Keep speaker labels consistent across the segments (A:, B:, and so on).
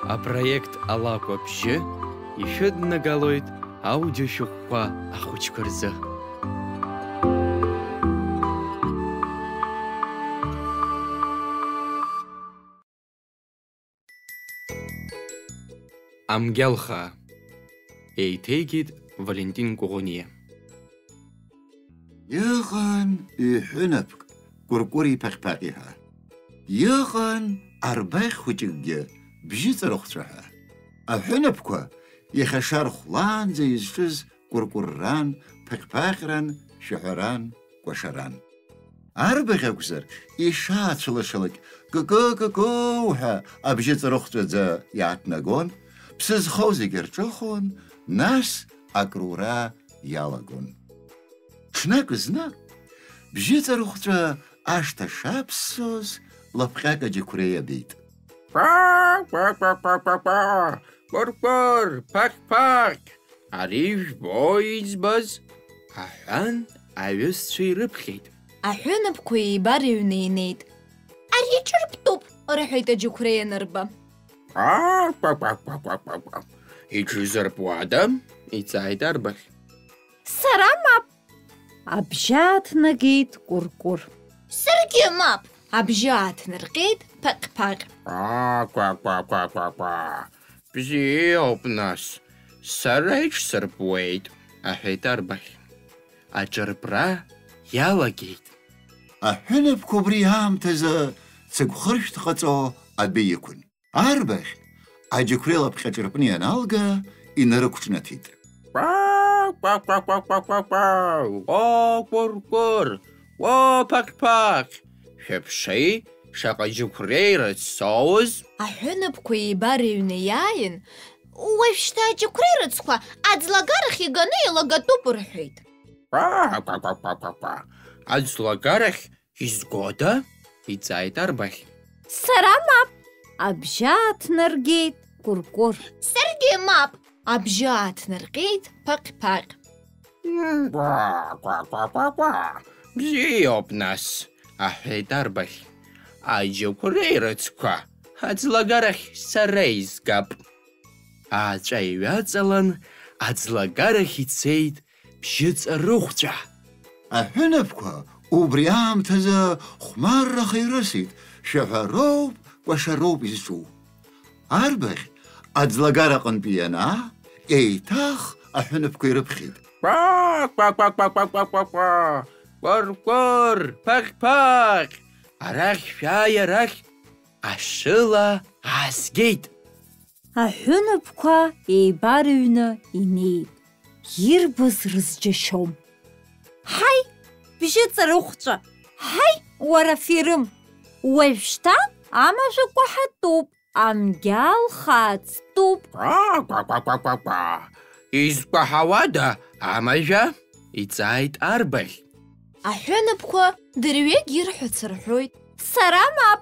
A: Апроект алаква бжьы ишәыднагалоит аудиошәҟәқәа ахәыҷқәа рзы. Амгьалхаа еиҭеигеит Валентин Куӷәаниа.
B: Иҟан иҳәынаԥк кәыркәыри ԥаҟьԥаҟьи ҳәа. Иҟан арбаӷь хәыҷыкгьы бжьыҵарыхәҵәа ҳәа. Аҳәынаԥқәа иахьа шархәлаанӡа изҿыз кәыркәырран, ԥаҟьԥаҟьран, шәаҳәаран, кәашаран. Арбаӷь акәзар, ишаацәылашалак кыкы-кыкыу ҳәа абжьыҵарыхәҵәаӡа иааҭнагон, ԥсы зхоу зегьы рҿыхон, нас акрура иалагон. Ҽнак зны бжьыҵарыхәҵәа ашҭа шаԥссоз лапҟьак аџьықәреи абеит.
A: Кәыркәыр, ԥаҟьԥаҟь, ари жәбои избаз? Аҳәан аҩызцәа ирыԥхьеит.
C: Аҳәынаԥқәа еибарыҩны инеит. Ари ҿырптәуп, рҳәеит аџьықәреи анырба.
A: Иҽизырпуада? Иҵааит арбаӷь.
C: Сара мап.
D: Абжьааҭнагеит Кәыркәыр.
C: Саргьы мап. Абжьааҭнарҟьеит ԥаҟьԥаҟь.
A: Бзиоуп нас, сара иҽсырпуеит, аҳәеит арбаӷь. Аҿырпра иалагеит.
B: Аҳәынаԥқәа убри аамҭазы цыгәхыршәҭ ҟаҵо адәы иқәын. Арбаӷь аџьықәреи лапҟьа ҿырпны ианалга инарықәҿнаҭит.
A: Кәыркәыр, ԥаҟьԥаҟь, шәаԥшеи, шаҟа џьықәреи рыццоуз?
C: Аҳәынаԥқәа еибарыҩны иааин, уажәшьҭа аџьықәреи рыцқәа аӡлагарахь иганы илагатәуп рҳәеит.
A: Аӡлагарахь изгода? Иҵааит арбаӷь.
C: Сара мап.
D: Абжьааҭнаргеит Кәыркәыр.
C: Саргьы мап. Абжьааҭнарҟьеит ԥаҟьԥаҟь.
A: Бзиоуп нас, аҳәеит арбаӷь. Аџьықәреи рыцқәа аӡлагарахь сара изгап. Ааҵәа иҩаҵалан, аӡлагарахь ицеит бжьыҵарыхәҵәа.
B: Аҳәынаԥқәа убри аамҭазы хәмарраха ирысит, шәаҳәароуп, кәашароуп изҿу. Арбаӷь аӡлагар аҟынтәи ианаа, еиҭах аҳәынаԥқәа ирыԥхьеит.
A: Кәыркәыр, ԥаҟьԥаҟь, арахь шәааи, арахь, ашыла аазгеит.
D: Аҳәынаԥқәа еибарыҩны инеит. Ирбаз рызџьашьом. Ҳаи, бжьыҵарыхәҵәа, ҳаи, уара фирым, уажәшьҭа амажәақәа ҳатәуп, амгьал хаҵтәуп.
A: Изкәаҳауада амажәа? Иҵааит арбаӷь.
C: Аҳәынаԥқәа дырҩегь ирҳәац рҳәоит. Сара мап.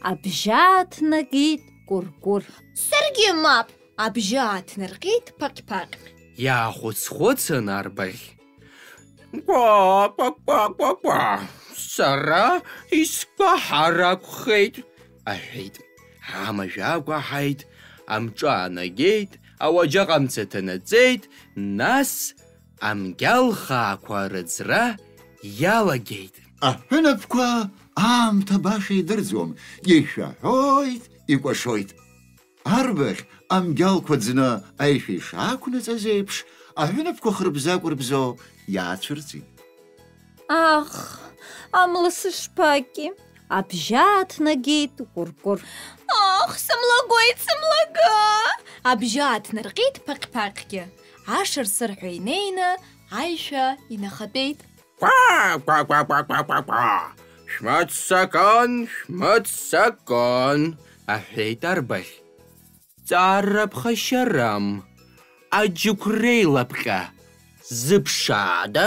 D: Абжьааҭнагеит Кәыркәыр.
C: Саргьы мап. Абжьааҭнарҟьеит ԥаҟьԥаҟь.
A: Иаахәыц-хәыцын арбаӷь. Сара исკәаҳар акәхеит, аҳәеит. Амажәа акәаҳаит, амҿы аанагеит, ауаџьаҟ амца ҭанаҵеит, нас амгьалхаақәа рыӡра иалагеит.
B: Аҳәынаԥқәа аамҭа баша идырӡуам, ишәаҳәоит, икәашоит. Арбаӷь амгьалқәа ӡны аишәа ишаақәнаҵаз еиԥш, аҳәынаԥқәа хырбза-кәырбзо иаацәырҵит.
D: Ах, амла сышԥаки. Абжьааҭнагеит Кәыркәыр.
C: Ах, сымлагоит, сымлага. Абжьааҭнарҟьеит ԥаҟьԥаҟьгьы. Ашыр-сырҳәа инеины аишәа инахатәеит.
A: Шәмыццакын, аҳәеит арбаӷь. Ҵаара ԥхашьарам, аџьықәреи лапҟьа зыԥшаада?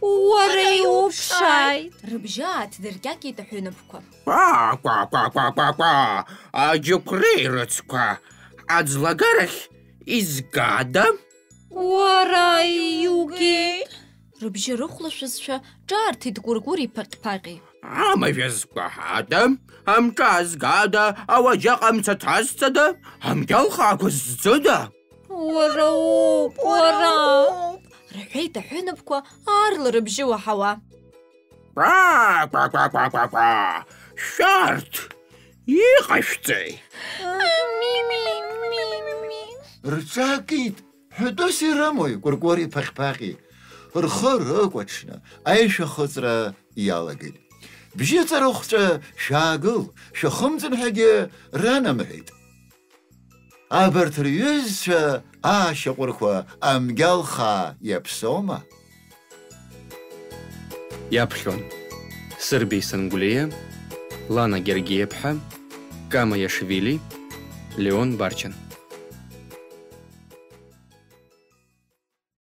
D: Уара иуԥшааит.
C: Рыбжьааҭдыркьакьеит аҳәынаԥқәа.
A: Аџьықәреи рыцқәа аӡлагарахь изгада?
D: Уара иугеит.
C: Рыбжьы рыхәлашәызшәа ҿаарҭит Кәыркәыри ԥаҟьԥаҟьи.
A: Амавезгада, амказгада, ауаџьаҟамца ҭазҵада, амгьалхаақәа зӡыда?
D: Уара уоуп, уара!
C: Рҳәеит аҳәынаԥқәа аарла рыбжьы уаҳауа.
A: Ква-ква-ква-ква-ква-ква! Шәарҭ! Иҟашәҵеи?
B: Рҿакит, ҳәатәыс ирымои Кәыркәыри Ԥаҟьԥаҟьи. Рхы рыкәаҽны аишәахыҵра иалагеит. Бжьыҵарыхәҵәа шәаагыл, шәахымҵын ҳәагьы ранамҳәеит. Абарҭ рҩызцәа аашьаҟәырқәа амгьалхаа иаԥсоума?
E: Иаԥхьон Сырбеи Сангәлиа, Лана Гергиеԥҳа, Кама Иашвили, Леон Барчин.